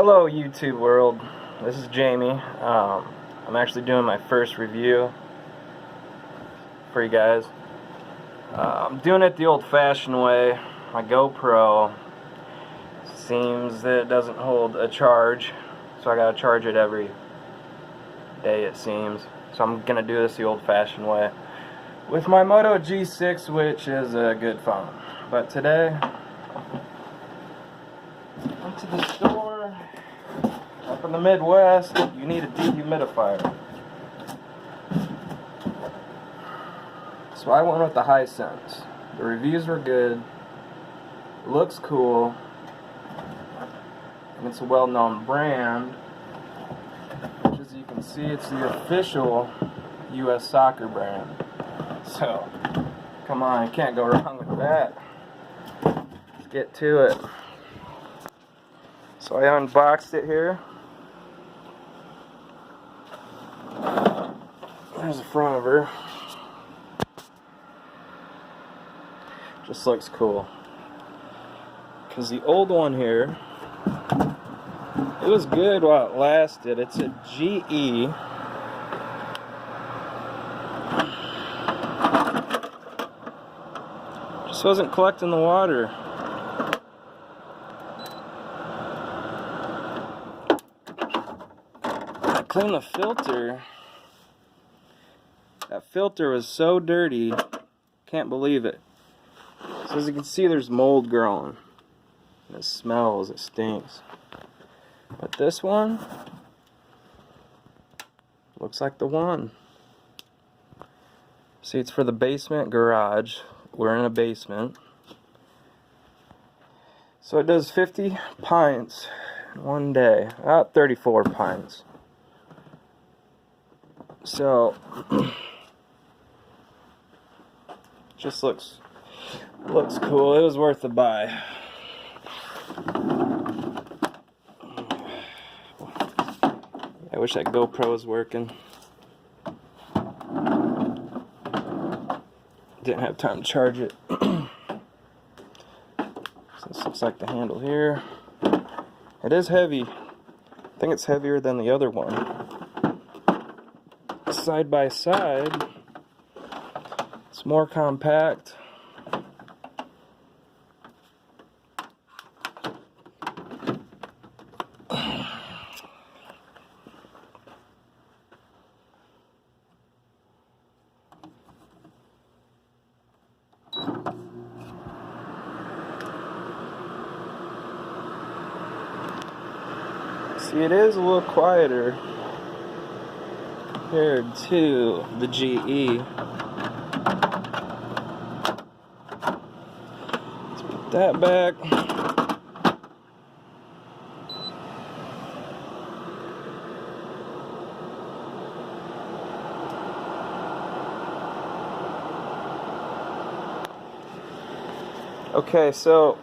Hello YouTube world, this is Jamie. I'm actually doing my first review for you guys. I'm doing it the old-fashioned way. My GoPro seems that it doesn't hold a charge, so I gotta charge it every day it seems. So I'm gonna do this the old-fashioned way with my Moto G6, which is a good phone. But today, went to the store. Up in the Midwest, you need a dehumidifier. So I went with the Hisense. The reviews were good. Looks cool. And it's a well-known brand. Which, as you can see, it's the official US soccer brand. So, come on, you can't go wrong with that. Let's get to it. So I unboxed it here. There's the front of her. Just looks cool. Because the old one here, it was good while it lasted. It's a GE. Just wasn't collecting the water. I cleaned the filter. That filter was so dirty, can't believe it. So as you can see, there's mold growing. And it smells, it stinks. But this one looks like the one. See, it's for the basement garage. We're in a basement. So it does 50 pints in one day. About 34 pints. So just looks cool. It was worth the buy. I wish that GoPro was working. Didn't have time to charge it. So this looks like the handle here. It is heavy. I think it's heavier than the other one. Side by side, it's more compact. See, it is a little quieter compared to the GE. Let's put that back. Okay, so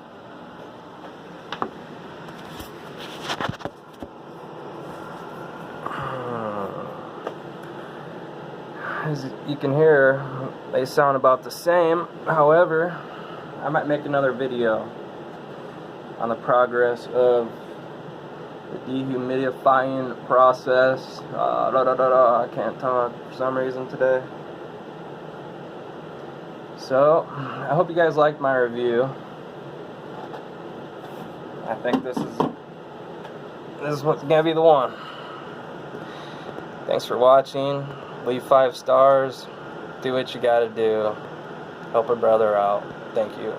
as you can hear, they sound about the same. However, I might make another video on the progress of the dehumidifying process. I can't talk for some reason today. So, I hope you guys liked my review. I think this is what's gonna be the one. Thanks for watching. Leave 5 stars. Do what you gotta do. Help a brother out. Thank you.